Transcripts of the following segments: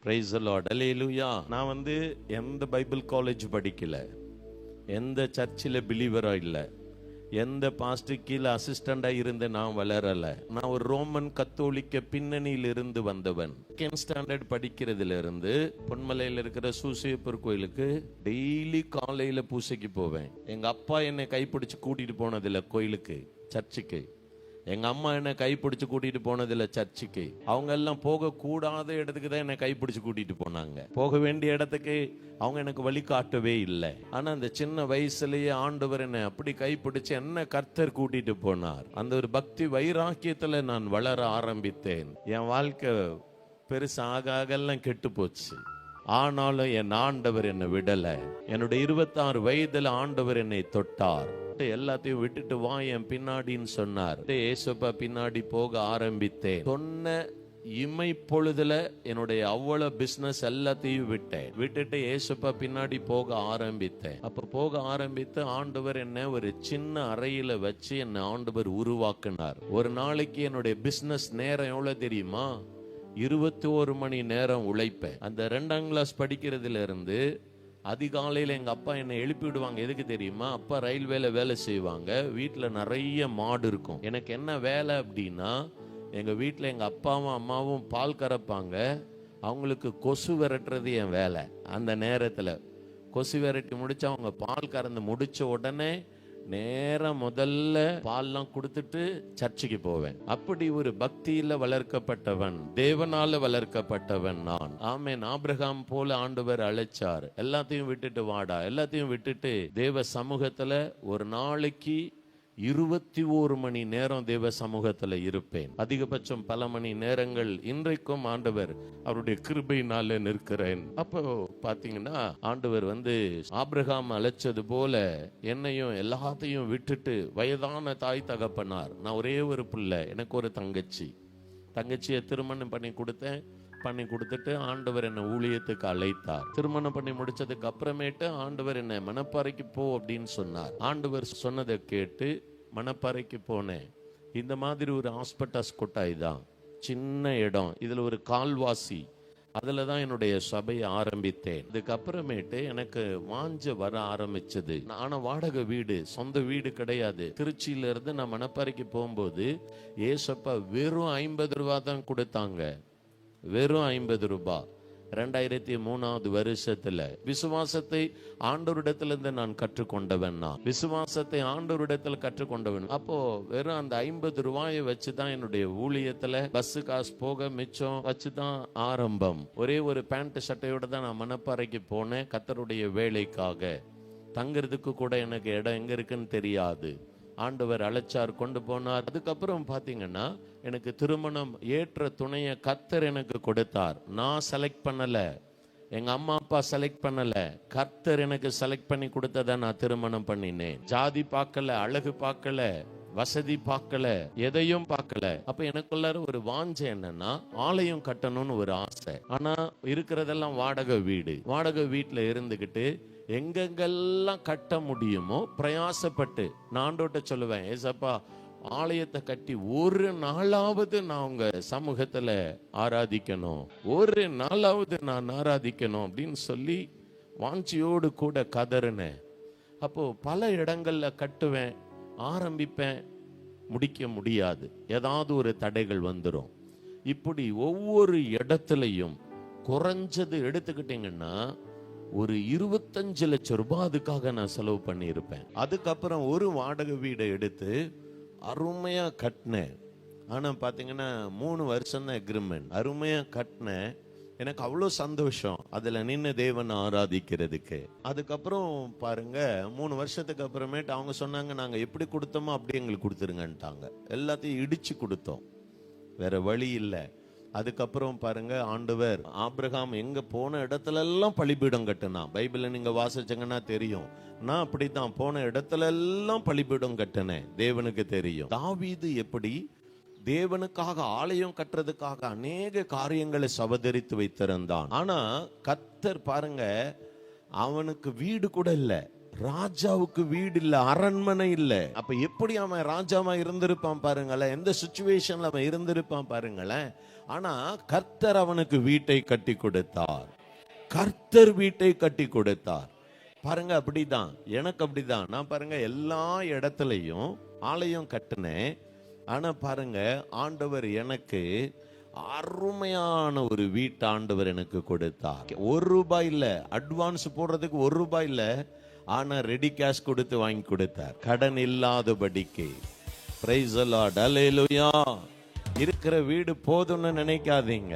Praise the Lord. அல்லேலூயா. நான் எந்த Bible college படிக்கல, எந்த சர்ச்சில் பிலீவரா இல்லை, எந்த பாஸ்டர் கீழே அசிஸ்டண்டா இருந்து நான் வளரல. நான் ஒரு ரோமன் கத்தோலிக்க பின்னணியில் இருந்து வந்தவன். செகண்ட் ஸ்டாண்டர்ட் படிக்கிறதுல இருந்து பொன்மலையில் இருக்கிற சூசையப்பர் கோயிலுக்கு டெய்லி காலையில பூசைக்கு போவேன். எங்க அப்பா என்னை கைப்பிடிச்சு கூட்டிட்டு போனதில்லை கோயிலுக்கு, சர்ச்சுக்கு. எங்க அம்மா என்ன கைப்பிடிச்சு கூட்டிட்டு போனதில்லை சர்ச்சுக்கு. அவங்க எல்லாம் போக கூடாத இடத்துக்கு தான் என்னை கைப்பிடிச்சு கூட்டிட்டு போனாங்க. போக வேண்டிய இடத்துக்கு அவங்க எனக்கு வழி காட்டவே இல்லை. ஆனா அந்த சின்ன வயசுலயே ஆண்டவர் என்னை அப்படி கைப்பிடிச்சு என்ன கர்த்தர் கூட்டிட்டு போனார். அந்த ஒரு பக்தி வைராக்கியத்துல நான் வளர ஆரம்பித்தேன். என் வாழ்க்கை பெருசாக எல்லாம் கெட்டு போச்சு. ஆனாலும் என் ஆண்டவர் என்னை விடல. என்னுடைய 26 வயதுல ஆண்டவர் என்னை தொட்டார். எல்லாத்தையும் விட்டுட்டு வா என் பின்னாடின்னு சொன்னார். ஏசப்பா பின்னாடி போக ஆரம்பித்தேன். சொன்ன இமை பொழுதுல என்னுடைய அவ்வளவு பிசினஸ் எல்லாத்தையும் விட்டுட்டு ஏசப்பா பின்னாடி போக ஆரம்பித்தேன். அப்ப போக ஆரம்பித்து ஆண்டவர் என்ன ஒரு சின்ன அறையில வச்சு என்ன ஆண்டவர் உருவாக்குனார். ஒரு நாளைக்கு என்னுடைய பிசினஸ் நேரம் எவ்வளவு தெரியுமா? 21 மணி நேரம் உழைப்பேன். அந்த 2ஆம் கிளாஸ் படிக்கிறதுல இருந்து அதிகாலையில் எங்கள் அப்பா என்னை எழுப்பி விடுவாங்க. எதுக்கு தெரியுமா? அப்பா ரயில்வேல வேலை செய்வாங்க. வீட்டில் நிறைய மாடு இருக்கும். எனக்கு என்ன வேலை அப்படின்னா, எங்கள் வீட்டில் எங்கள் அப்பாவும் அம்மாவும் பால் கறப்பாங்க. அவங்களுக்கு கொசு விரட்டுறது என் வேலை. அந்த நேரத்தில் கொசு விரட்டி முடிச்சு அவங்க பால் கறந்து முடிச்ச உடனே நேரம் முதல்ல பால்லாம் கொடுத்துட்டு சர்ச்சுக்கு போவேன். அப்படி ஒரு பக்தியில வளர்க்கப்பட்டவன், தேவனால வளர்க்கப்பட்டவன் நான். ஆமென். ஆபிரகாம் போல ஆண்டவர் அழைச்சார். எல்லாத்தையும் விட்டுட்டு வாடா, எல்லாத்தையும் விட்டுட்டு தேவ சமூகத்துல ஒரு நாளைக்கு 21 மணி நேரம் தேவ சமூகத்துல இருப்பேன். அதிகபட்சம் பல மணி நேரங்கள். இன்றைக்கும் ஆண்டவர் அவருடைய கிருபையினால நிற்கிறேன். அப்போ பாத்தீங்கன்னா ஆண்டவர் ஆபிரகாம் அழைச்சது போல என்னையும் எல்லாத்தையும் விட்டுட்டு, வயதான தாய் தகப்பனார், நான் ஒரே ஒரு பிள்ளை, எனக்கு ஒரு தங்கச்சியை திருமணம் பண்ணி கொடுத்துட்டு ஆண்டவர் என்னை ஊழியத்துக்கு அழைத்தார். திருமணம் பண்ணி முடிச்சதுக்கு அப்புறமேட்டு ஆண்டவர் என்னை மணப்பாறைக்கு போ அப்படின்னு சொன்னார். ஆண்டவர் சொன்னதை கேட்டு மணப்பாறைக்கு போனேன். இந்த மாதிரி ஒரு ஹாஸ்பிட்டல்ஸ் கொட்டாய் தான், சின்ன இடம், இதுல ஒரு கால்வாசி, அதுல தான் என்னுடைய சபையை ஆரம்பித்தேன். இதுக்கப்புறமேட்டு எனக்கு வாஞ்ச வர ஆரம்பிச்சது. ஆனா வாடகை வீடு, சொந்த வீடு கிடையாது. திருச்சியில இருந்து நான் மணப்பாறைக்கு போகும்போது ஏசப்பா வெறும் 50 ரூபா தான் கொடுத்தாங்க. வெறும் 50 ரூபாய். 2003ஆவது வருஷத்துல விசுவாசத்தை ஆண்டவரிடத்திலிருந்து நான் கற்றுக்கொண்டவன். விசுவாசத்தை ஆண்டவரிடத்துல கற்றுக்கொண்டவன். அப்போ வெறும் அந்த 50 ரூபாயை வச்சுதான் என்னுடைய ஊழியத்துல பஸ் காசு போக மிச்சம் வச்சுதான் ஆரம்பம். ஒரே ஒரு பேண்ட் சட்டையோட தான் நான் மணப்பாறைக்கு போனேன் கர்த்தருடைய வேலைக்காக. தங்குறதுக்கு கூட எனக்கு இடம் எங்க இருக்குன்னு தெரியாது. ஆண்டவர் அழைச்சார், கொண்டு போனார். அதுக்கப்புறம் பாத்தீங்கன்னா எனக்கு திருமணம் ஏற்ற துணைய கர்த்தர் எனக்கு கொடுத்தார். நான் செலக்ட் பண்ணல, எங்க அம்மா அப்பா செலக்ட் பண்ணல, கர்த்தர் எனக்கு செலக்ட் பண்ணி கொடுத்தத நான் திருமணம் பண்ணினேன். ஜாதி பார்க்கல, அழகு பார்க்கல, வசதி பார்க்கல, எதையும் பார்க்கல. அப்ப எனக்குள்ளார ஒரு வாஞ்சை என்னன்னா, ஆலயம் கட்டணும்னு ஒரு ஆசை. ஆனா இருக்கிறதெல்லாம் வாடகை வீடு. வாடகை வீட்டுல இருந்துகிட்டு எங்கெங்கெல்லாம் கட்ட முடியுமோ பிரயாசப்பட்டு நான் ஆண்டவர்ட்ட சொல்லுவேன், ஏசப்பா ஆலயத்தை கட்டி ஒரு நாளாவது நான் உங்க சமூகத்துல ஆராதிக்கணும், ஒரு நாளாவது நான் ஆராதிக்கணும் அப்படின்னு சொல்லி வாஞ்சியோடு கூட கதறினேன். அப்போ பல இடங்கள்ல கட்டுவேன், ஆரம்பிப்பேன், முடிக்க முடியாது. ஏதாவது ஒரு தடைகள் வந்துடும். இப்படி ஒவ்வொரு இடத்துலையும் குறைஞ்சது எடுத்துக்கிட்டீங்கன்னா ஒரு 25 லட்சம் ரூபாய் அதுக்காக நான் செலவு பண்ணியிருப்பேன். அதுக்கப்புறம் ஒரு வாடகை வீடை எடுத்து அருமையா கட்டினேன். ஆனா பாத்தீங்கன்னா 3 வருஷம் தான் எக்ரிமெண்ட். அருமையா கட்டினேன். எனக்கு அவ்வளோ சந்தோஷம் அதுல நின்று தேவனை ஆராதிக்கிறதுக்கு. அதுக்கப்புறம் பாருங்க 3 வருஷத்துக்கு அப்புறமேட்டு அவங்க சொன்னாங்க, நாங்க எப்படி கொடுத்தோமோ அப்படி எங்களுக்கு கொடுத்துருங்கன்ட்டாங்க. எல்லாத்தையும் இடிச்சு கொடுத்தோம், வேற வழி இல்லை. அதுக்கப்புறம் பாருங்க ஆண்டவர் ஆபிரகாம் எங்க போன இடத்துல எல்லாம் பலிபீடம் கட்டினான். பைபிள நீங்க வாசிச்சீங்கன்னா தெரியும். நான் அப்படித்தான் போன இடத்துல எல்லாம் பலிபீடம் கட்டினேன், தேவனுக்கு தெரியும். தாவீது எப்படி தேவனுக்காக ஆலயம் கட்டுறதுக்காக அநேக காரியங்களை சவதரித்து வைத்திருந்தான். ஆனா கர்த்தர் பாருங்க, அவனுக்கு வீடு கூட இல்லை, ராஜாவுக்கு வீடு இல்ல, அரண்மனை இல்ல. அப்ப எப்படி அவன் ராஜாவா இருந்திருப்பான் பாருங்களேன், எந்த சிச்சுவேஷன்ல அவன் இருந்திருப்பான் பாருங்களேன். ஆனா கர்த்தர் அவனுக்கு வீட்டை கட்டி கொடுத்தார். கர்த்தர் வீட்டை கட்டி கொடுத்தார். பாருங்க, அப்படிதான் எனக்கு அப்படிதான். நான் பாருங்க எல்லா இடத்துலையும் ஆலயம் கட்டினேன். ஆனா பாருங்க, ஆண்டவர் எனக்கு அருமையான ஒரு வீட்டு ஆண்டவர் எனக்கு கொடுத்தார். ₹1 இல்ல, அட்வான்ஸ் போடுறதுக்கு ₹1 இல்ல. ஆனா ரெடி கேஷ் கொடுத்து வாங்கி கொடுத்தார், கடன் இல்லாதபடிக்கு. பிரைஸ் தி லார்ட், ஹல்லேலூயா. இருக்கிற வீடு போதும்னு நினைக்காதீங்க.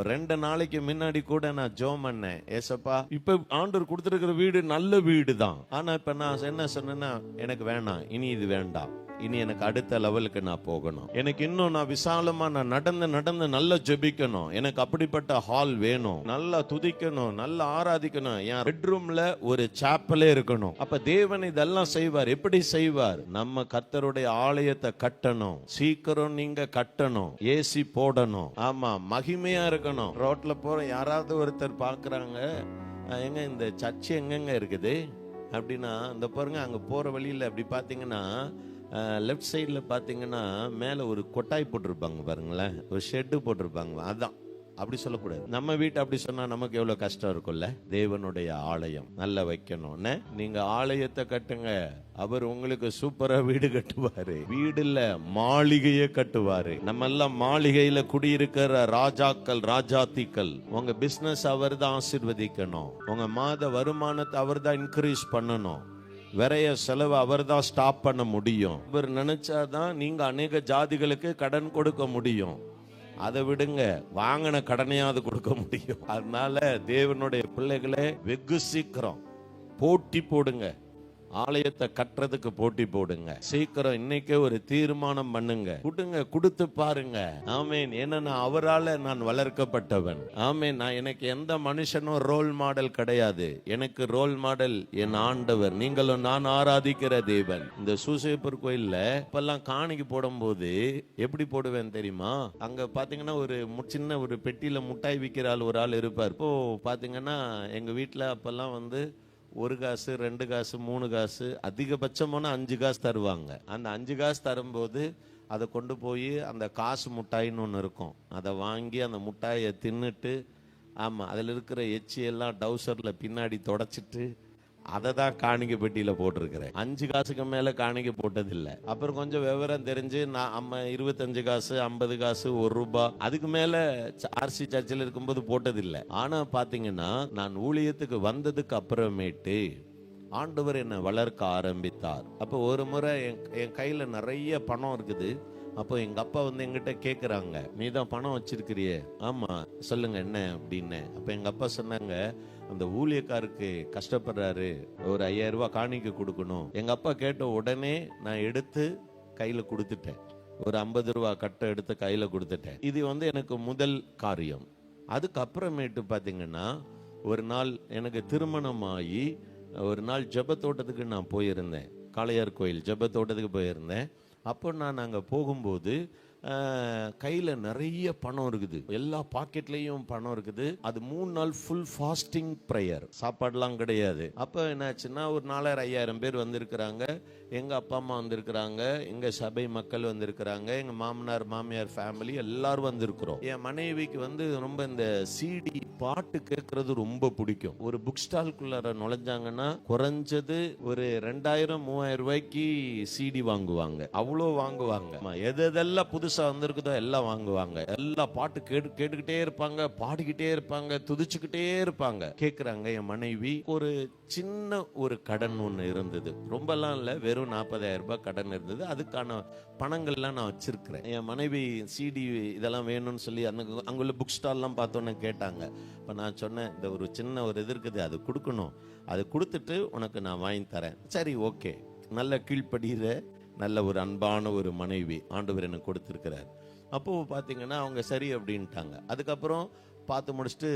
2 நாளைக்கு முன்னாடி கூட நான் ஜெபம் பண்ணேன், ஏசப்பா இப்ப ஆண்டவர் கொடுத்திருக்கிற வீடு நல்ல வீடு தான். ஆனா இப்ப நான் என்ன சொன்னேன்னா, எனக்கு வேணாம், இனி இது வேண்டாம், இனி எனக்கு அடுத்த லெவலுக்கு நான் போகணும். எனக்கு இன்னும் நான் விசாலமா நான் நடந்து நல்லா ஜெபிக்கணும். எனக்கு அப்படிப்பட்ட ஹால் வேணும், நல்லா துதிக்கணும், நல்லா ஆராதிக்கணும். என் பெட்ரூம்ல ஒரு சாப்பலே இருக்கணும். அப்ப தேவன் இதெல்லாம் செய்வார். எப்படி செய்வார்? நம்ம கர்த்தருடைய ஆலயத்தை கட்டணும். சீக்கிரம் நீங்க கட்டணும், ஏசி போடணும், ஆமா, மகிமையா இருக்கணும். ரோட்ல போற யாராவது ஒருத்தர் பாக்குறாங்க, எங்க இந்த சர்ச்சு எங்கெங்க இருக்குது அப்படின்னா, இந்த பாருங்க அங்க போற வழியில அப்படி பாத்தீங்கன்னா லெஃப்ட் சைடில் பார்த்தீங்கன்னா மேலே ஒரு கொட்டாய் போட்டிருப்பாங்க பாருங்களேன், ஒரு ஷெட்டு போட்டிருப்பாங்க. அதான் அப்படி சொல்லக்கூடாது. நம்ம வீட்டை அப்படி சொன்னா நமக்கு எவ்வளவு கஷ்டம் இருக்கும்ல. தேவனுடைய ஆலயம் நல்லா வைக்கணும்னு நீங்க ஆலயத்தை கட்டுங்க, அவர் உங்களுக்கு சூப்பரா வீடு கட்டுவாரு. வீடு இல்ல, மாளிகையை கட்டுவாரு. நம்ம எல்லாம் மாளிகையில குடியிருக்கிற ராஜாக்கள், ராஜாத்திகள். உங்க பிசினஸ் அவர் தான் ஆசீர்வதிக்கணும். உங்க மாத வருமானத்தை அவர் தான் இன்க்ரீஸ் பண்ணணும். விரைய செலவு அவர் தான் ஸ்டாப் பண்ண முடியும். இவர் நினைச்சாதான் நீங்க அநேக ஜாதிகளுக்கு கடன் கொடுக்க முடியும். அதை விடுங்க, வாங்கின கடனையாவது கொடுக்க முடியும். அதனால தேவனுடைய பிள்ளைகளே, வெகு சீக்கிரம் போட்டி போடுங்க, ஆலயத்தை கட்டுறதுக்கு போட்டி போடுங்க. சீக்கிரம் இன்னைக்கே ஒரு தீர்மானம் பண்ணுங்க, கொடுத்து பாருங்க. ஆமேன். ஏன்னா அவரால் நான் வளர்க்கப்பட்டவன். ஆமேன். எனக்கு எந்த மனுஷனும் ரோல் மாடல் கிடையாது. எனக்கு ரோல் மாடல் என் ஆண்டவர். நீங்களும் நான் ஆராதிக்கிற தேவன். இந்த சூசையப்பர் கோயில்ல இப்பெல்லாம் காணிக்கு போடும் போது எப்படி போடுவேன் தெரியுமா? அங்க பாத்தீங்கன்னா ஒரு சின்ன ஒரு பெட்டியில முட்டாய் விற்கிற ஆள் ஒரு ஆள் இருப்பார். இப்போ பாத்தீங்கன்னா எங்க வீட்டுல அப்பெல்லாம் 1 காசு 2 காசு 3 காசு அதிகபட்சமான 5 காசு தருவாங்க. அந்த 5 காசு தரும்போது அதை கொண்டு போய் அந்த காசு முட்டாயின்னு ஒன்று இருக்கும், அதை வாங்கி அந்த முட்டாயை தின்னுட்டு, ஆமாம், அதில் இருக்கிற எச்சியெல்லாம் டவுசரில் பின்னாடி தொடச்சிட்டு அதை தான் காணிக்கை பெட்டியில் போட்டிருக்கிறேன். 5 காசுக்கு மேலே காணிக்கை போட்டதில்லை. அப்புறம் கொஞ்சம் விவரம் தெரிஞ்சு நான் 25 காசு 50 காசு ₹1 அதுக்கு மேலே ஆர்சி சர்ச்சில் இருக்கும்போது போட்டதில்லை. ஆனால் பார்த்தீங்கன்னா நான் ஊழியத்துக்கு வந்ததுக்கு அப்புறமேட்டு ஆண்டவர் என்னை வளர்க்க ஆரம்பித்தார். அப்போ ஒரு முறை என் கையில் நிறைய பணம் இருக்குது. அப்போ எங்க அப்பா எங்கிட்ட கேட்குறாங்க, நீ தான் பணம் வச்சிருக்கிறியே? ஆமா, சொல்லுங்க என்ன அப்படின்னு. அப்போ எங்க அப்பா சொன்னாங்க, அந்த ஊழியக்காருக்கு கஷ்டப்படுறாரு, ஒரு 5000 ரூபாய் காணிக்க கொடுக்கணும். எங்க அப்பா கேட்ட உடனே நான் எடுத்து கையில கொடுத்துட்டேன். ஒரு 50 ரூபாய் கட்டை எடுத்து கையில கொடுத்துட்டேன். இது எனக்கு முதல் காரியம். அதுக்கப்புறமேட்டு பாத்தீங்கன்னா ஒரு நாள் எனக்கு திருமணமாகி ஒரு நாள் ஜெபத்தோட்டத்துக்கு நான் போயிருந்தேன். காளையார் கோயில் ஜெபத்தோட்டத்துக்கு போயிருந்தேன். அப்போ நான் அங்கே போகும்போது கையில் நிறைய பணம் இருக்குது, எல்லா பாக்கெட்லேயும் பணம் இருக்குது. அது 3 நாள் ஃபுல் ஃபாஸ்டிங் ப்ரேயர், சாப்பாடுலாம் கிடையாது. அப்போ என்னாச்சுன்னா ஒரு 4000-5000 பேர் வந்திருக்கிறாங்க. எங்கள் அப்பா அம்மா வந்திருக்கிறாங்க, எங்கள் சபை மக்கள் வந்திருக்கிறாங்க, எங்கள் மாமனார் மாமியார் ஃபேமிலி எல்லாரும் வந்திருக்கிறோம். என் மனைவிக்கு ரொம்ப இந்த சிடி பாட்டு கேட்கறது ரொம்ப பிடிக்கும். ஒரு புக் ஸ்டால்குள்ளார நுழைஞ்சாங்கன்னா குறைஞ்சது ஒரு 2000-3000 ரூபாய்க்கு சிடி வாங்குவாங்க. அவ்வளோ வாங்குவாங்க. எதெல்லாம் புதுசா வந்திருக்குதோ எல்லாம் வாங்குவாங்க. எல்லா பாட்டு கேட்டுக்கிட்டே இருப்பாங்க, பாடிக்கிட்டே இருப்பாங்க, துதிச்சுக்கிட்டே இருப்பாங்க. கேட்கிறாங்க. என் மனைவி ஒரு சின்ன ஒரு கடன் ஒன்று இருந்தது, ரொம்பலாம் இல்லை, வெறும் 40,000 ரூபாய் கடன் இருந்தது. அதுக்கான பணங்கள்லாம் நான் வச்சிருக்கிறேன். என் மனைவி சிடி இதெல்லாம் வேணும்னு சொல்லி அங்குள்ள புக் ஸ்டால்லாம் பார்த்தோன்னே கேட்டாங்க. இப்போ நான் சொன்னேன், இந்த ஒரு சின்ன ஒரு இது இருக்குது, அது கொடுக்கணும், அது கொடுத்துட்டு உனக்கு நான் வாங்கி தரேன். சரி, ஓகே. நல்ல கீழ்ப்படுகிற நல்ல ஒரு அன்பான ஒரு மனைவி ஆண்டவர் எனக்கு கொடுத்துருக்கிறார். அப்போது பார்த்தீங்கன்னா அவங்க சரி அப்படின்ட்டாங்க. அதுக்கப்புறம் பார்த்து முடிச்சுட்டு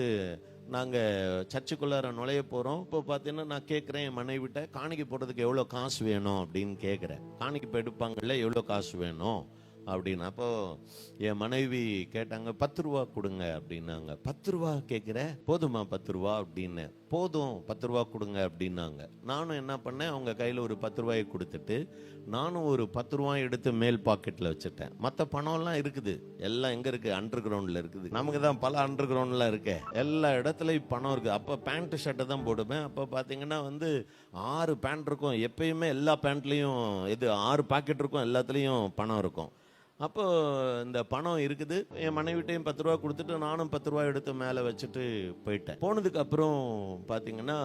நாங்கள் சர்ச்சுக்குள்ளார நுழைய போகிறோம். இப்போ பார்த்தீங்கன்னா நான் கேட்குறேன், என் மனைவிட்ட காணிக்கை போடுறதுக்கு எவ்வளோ காசு வேணும் அப்படின்னு கேட்குறேன். காணிக்கை எடுப்பாங்கல்ல, எவ்வளோ காசு வேணும் அப்படின்னு. அப்போ என் மனைவி கேட்டாங்க, 10 ரூபா கொடுங்க அப்படின்னாங்க. 10 ரூபா கேட்குற, போதுமா 10 ரூபா அப்படின்னு. போதும் 10 ரூபா கொடுங்க அப்படின்னாங்க. நானும் என்ன பண்ணேன், அவங்க கையில் ஒரு 10 ரூபாயை கொடுத்துட்டு நானும் ஒரு 10 ரூபாய் எடுத்து மேல் பாக்கெட்டில் வச்சுட்டேன். மற்ற பணம்லாம் இருக்குது, எல்லாம் எங்கே இருக்குது, அண்டர் கிரவுண்டில் இருக்குது. நமக்கு தான் பல அண்டர் கிரவுண்ட்லாம் இருக்கு, எல்லா இடத்துலையும் பணம் இருக்குது. அப்போ பேண்ட் ஷர்ட்டை தான் போடுவேன். அப்போ பார்த்தீங்கன்னா 6 பேண்ட் இருக்கும் எப்பயுமே, எல்லா பேண்ட்லேயும் 6 பாக்கெட் இருக்கும், எல்லாத்துலேயும் பணம் இருக்கும். அப்போ இந்த பணம் இருக்குது, என் மனைவிட்டையும் 10 ரூபா கொடுத்துட்டு நானும் 10 ரூபா எடுத்து மேலே வச்சுட்டு போயிட்டேன். போனதுக்கு அப்புறம் பார்த்தீங்கன்னா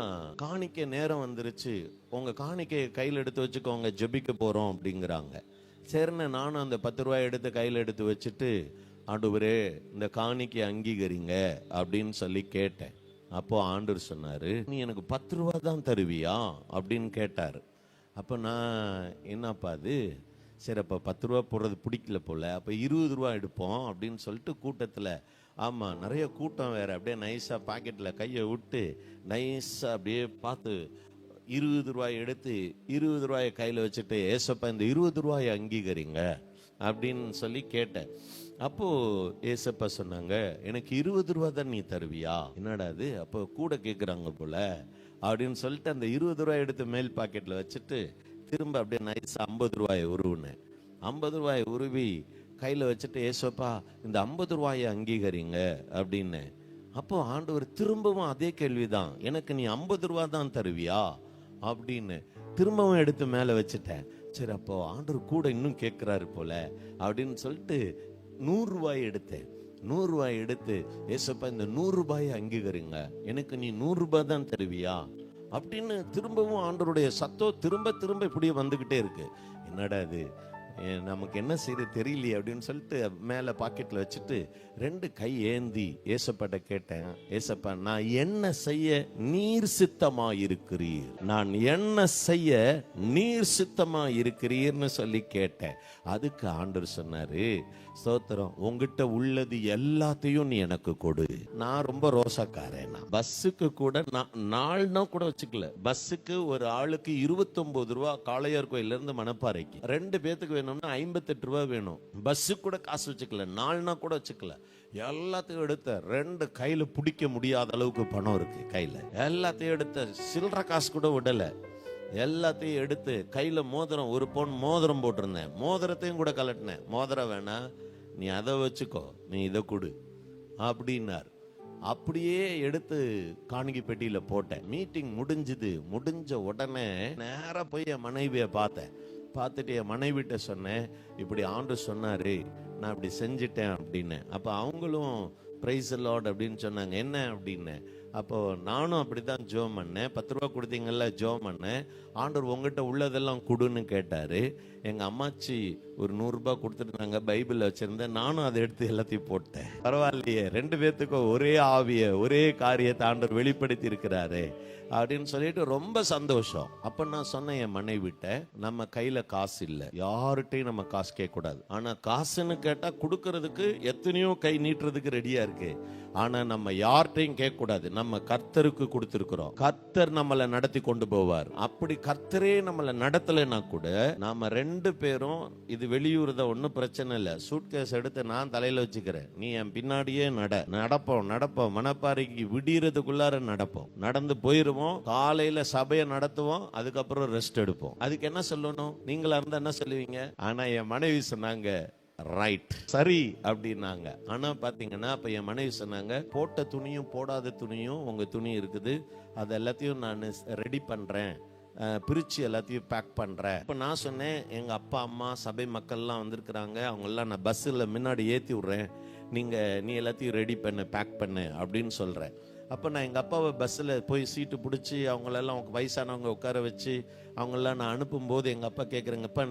காணிக்கை நேரம் வந்துருச்சு. உங்கள் காணிக்கையை கையில் எடுத்து வச்சுக்கோங்க, ஜெபிக்க போகிறோம் அப்படிங்கிறாங்க. சரின்னு நானும் அந்த 10 ரூபாய் எடுத்து கையில் எடுத்து வச்சுட்டு, ஆண்டவரே இந்த காணிக்கை அங்கீகரிங்க அப்படின்னு சொல்லி கேட்டேன். அப்போ ஆண்டவர் சொன்னார், நீ எனக்கு 10 ரூபா தான் தருவியா அப்படின்னு கேட்டார். அப்போ நான் என்னப்பா அது, சரி அப்போ 10 ரூபா போடுறது பிடிக்கல போல், அப்போ 20 ரூபா எடுப்போம் அப்படின்னு சொல்லிட்டு கூட்டத்தில், ஆமாம் நிறைய கூட்டம் வேறு, அப்படியே நைஸாக பாக்கெட்டில் கையை விட்டு நைஸாக அப்படியே பார்த்து 20 ரூபாய் எடுத்து 20 ரூபாயை கையில் வச்சுட்டு, ஏசப்பா இந்த 20 ரூபாயை அங்கீகரிங்க அப்படின்னு சொல்லி கேட்டேன். அப்போது ஏசப்பா சொன்னாங்க, எனக்கு 20 ரூபா தான் நீ தருவியா, என்னடா அது, அப்போ கூட கேட்குறாங்க போல் அப்படின்னு சொல்லிட்டு அந்த 20 ரூபாய் எடுத்து மேல் பாக்கெட்டில் வச்சுட்டு திரும்ப அப்படியே நைஸாக 50 ரூபாயை உருவினேன். 50 ரூபாயை உருவி கையில் வச்சுட்டு, ஏசப்பா இந்த 50 ரூபாயை அங்கீகரிங்க அப்படின்னு. அப்போ ஆண்டவர் திரும்பவும் அதே கேள்விதான், எனக்கு நீ 50 ரூபா தான் தருவியா அப்படின்னு திரும்பவும் எடுத்து மேலே வச்சுட்டேன். சரி அப்போ ஆண்டவர் கூட இன்னும் கேட்குறாரு போல அப்படின்னு சொல்லிட்டு 100 ரூபாயை எடுத்தேன். 100 ரூபாய் எடுத்து, ஏசப்பா இந்த 100 ரூபாயை அங்கீகரிங்க, எனக்கு நீ 100 ரூபாய் தான் தருவியா அப்படின்னு திரும்பவும் ஆண்டவருடைய சத்தம் திரும்ப திரும்ப இப்படியே வந்துக்கிட்டே இருக்கு. என்னடா இது, நமக்கு என்ன செய்ய தெரியலையே அப்படின்னு சொல்லிட்டு மேலே பாக்கெட்டில் வச்சுட்டு 2 கை ஏந்தி ஏசப்பாட்ட கேட்டேன், ஏசப்பா நான் என்ன செய்ய நீர் சித்தமா இருக்கிறீர், நான் என்ன செய்ய நீர் சித்தமா இருக்கிறீர்னு சொல்லி கேட்டேன். அதுக்கு ஆண்டவர் சொன்னாரு, ஸ்தோத்திரம், உங்ககிட்ட உள்ளது எல்லாத்தையும் நீ எனக்கு கொடு. நான் ரொம்ப ரோசாக்காரன், பஸ்ஸுக்கு கூட நாள்னா கூட வச்சுக்கல, பஸ்ஸுக்கு ஒரு ஆளுக்கு 29 ரூபா, காளையார் கோயில இருந்து மணப்பாறைக்கு 2 பேத்துக்கு வேணும்னா 58 ரூபா வேணும். பஸ்ஸுக்கு கூட காசு வச்சுக்கல, நாள்னா கூட வச்சுக்கல, எல்லாத்தையும் எடுத்த 2 கையில பிடிக்க முடியாத அளவுக்கு பணம் இருக்கு கையில, எல்லாத்தையும் எடுத்த, சில்லற காசு கூட விடல, எல்லாத்தையும் எடுத்து கையில மோதிரம், 1 பவுன் மோதிரம் போட்டிருந்தேன், மோதிரத்தையும் கூட கலட்டினேன். மோதிரம் வேணா நீ அதை வச்சுக்கோ, நீ இதை கொடு அப்படின்னார். அப்படியே எடுத்து காணிக்கை பெட்டியில போட்டேன். மீட்டிங் முடிஞ்ச உடனே நேரா போய் என் மனைவியை பார்த்தேன். பார்த்துட்டு என் மனைவிட்ட சொன்னேன், இப்படி ஆண்டவர் சொன்னாரு, நான் இப்படி செஞ்சிட்டேன் அப்படின்னு. அப்போ அவங்களும் பிரைஸ் லார்ட் அப்படின்னு சொன்னாங்க. என்ன அப்படின்னு, அப்போ நானும் அப்படிதான் ஜோம் பண்ணேன். 10 ரூபா கொடுத்தீங்கல்ல, ஜோம் பண்ணேன். ஆண்டவர் உங்ககிட்ட உள்ளதெல்லாம் கொடுன்னு கேட்டாரு. எங்க அம்மாச்சி ஒரு 100 ரூபாய் கொடுத்துட்டு பைபிள் வச்சிருந்தேன், நானும் அதை எடுத்து எல்லாத்தையும் போட்டேன். பரவாயில்லையே, 2 பேத்துக்கும் ஒரே ஆவிய ஒரே காரியத்தை ஆண்டவர் வெளிப்படுத்தி இருக்கிறாரு அப்படின்னு சொல்லிட்டு ரொம்ப சந்தோஷம். அப்ப நான் சொன்னேன் என் மனைவிட்ட, நம்ம கையில காசு இல்லை, யார்கிட்டையும் நம்ம காசு கேட்க கூடாது. ஆனா காசுன்னு கேட்டா கொடுக்கறதுக்கு எத்தனையோ கை நீட்டுறதுக்கு ரெடியா இருக்கு. ஆனா நம்ம யார்கிட்டையும் கேட்க கூடாது. நம்ம கர்த்தருக்கு கொடுத்திருக்கிறோம், கர்த்தர் நம்மளை நடத்தி கொண்டு போவார். அப்படி கர்த்தரே நம்மளை நடத்தலைன்னா கூட நாம 2 பேரும், இது வெளியூர் தான், ஒன்னும் பிரச்சனை இல்லை, சூட்கேஸ் எடுத்து நான் தலையில வச்சுக்கிறேன், நீ என் பின்னாடியே நடப்போம் மணப்பாறைக்கு விடியறதுக்குள்ளார நடப்போம், நடந்து போயிருவோம், காலையில சபையை நடத்துவோம், அதுக்கப்புறம் ரெஸ்ட் எடுப்போம். அதுக்கு என்ன சொல்லணும், நீங்களா இருந்தா என்ன சொல்லுவீங்க? ஆனா என் மனைவி சொன்னாங்க, ரைட், சரி அப்படின்னாங்க. ஆனா பாத்தீங்கன்னா அப்ப என் மனைவி சொன்னாங்க, போட்ட துணியும் போடாத துணியும் உங்க துணி இருக்குது, அது எல்லாத்தையும் நான் ரெடி பண்றேன், பிரிச்சு எல்லாத்தையும் பேக் பண்றேன். இப்ப நான் சொன்னேன், எங்க அப்பா அம்மா சபை மக்கள்லாம் வந்திருக்கிறாங்க, அவங்க எல்லாம் நான் பஸ்ஸில் முன்னாடி ஏற்றி விட்றேன், நீ எல்லாத்தையும் ரெடி பண்ணு, பேக் பண்ணு அப்படின்னு சொல்றேன். அப்போ நான் எங்கள் அப்பாவை பஸ்ஸில் போய் சீட்டு பிடிச்சி அவங்களெல்லாம் வயசானவங்க உட்கார வச்சு அவங்களெல்லாம் நான் அனுப்பும்போது எங்கள் அப்பா கேட்குறேங்கப்பா,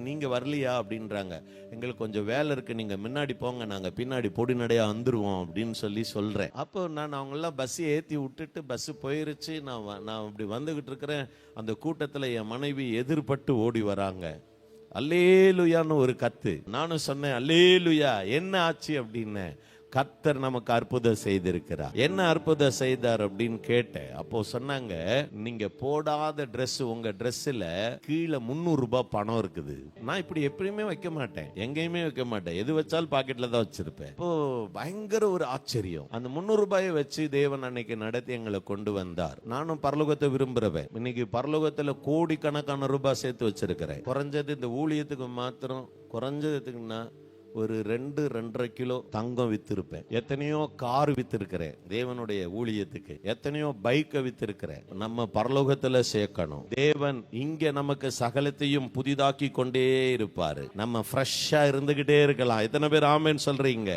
நீங்கள் வரலையா அப்படின்றாங்க. எங்களுக்கு கொஞ்சம் வேலை இருக்குது, நீங்கள் முன்னாடி போங்க, நாங்கள் பின்னாடி பொடி நடையாக வந்துடுவோம் அப்படின்னு சொல்கிறேன். அப்போ நான் அவங்களெல்லாம் பஸ்ஸை ஏற்றி விட்டுட்டு பஸ்ஸு போயிருச்சு. நான் இப்படி வந்துக்கிட்டு இருக்கிறேன். அந்த கூட்டத்தில் என் மனைவி எதிர்பட்டு ஓடி வராங்க. அல்லேலுயான்னு ஒரு கத்து. நானும் சொன்னேன், அல்லேலுயா, என்ன ஆச்சு அப்படின்னு. கர்த்தர் நமக்கு அற்புதம் செய்திருக்கிறார். என்ன அற்புதம் செய்தார் அப்படின்னு கேட்டேன். அப்போ சொன்னாங்க, நீங்க போடாத Dress உங்க Dressல கீழே 300 ரூபாய் பணம் இருக்குது. நான் இப்படி எப்பயுமே வைக்க மாட்டேன், எங்கேயுமே வைக்க மாட்டேன், எது வச்சாலும் பாக்கெட்ல தான் வச்சிருப்பேன். இப்போ பயங்கர ஒரு ஆச்சரியம். அந்த 300 ரூபாயை வச்சு தேவன் அன்னைக்கு நடத்தி எங்களை கொண்டு வந்தார். நானும் பரலோகத்தை விரும்புறவன். இன்னைக்கு பரலோகத்துல கோடிக்கணக்கான ரூபாய் சேர்த்து வச்சிருக்கிறேன். குறைஞ்சது இந்த ஊழியத்துக்கு மாத்திரம் குறைஞ்சதுக்குன்னா ஒரு 2-2.5 கிலோ தங்கம் வித்திருப்பேன். எத்தனையோ கார் வித்திருக்கிறேன் தேவனுடைய ஊழியத்துக்கு. எத்தனையோ பைக்கை வித்திருக்கிறேன். நம்ம பரலோகத்துல சேர்க்கணும். தேவன் இங்க நமக்கு சகலத்தையும் புதிதாக்கி கொண்டே இருப்பாரு. நம்ம ஃப்ரெஷ்ஷா இருந்துகிட்டே இருக்கலாம். எத்தனை பேர் ஆமென் சொல்றீங்க?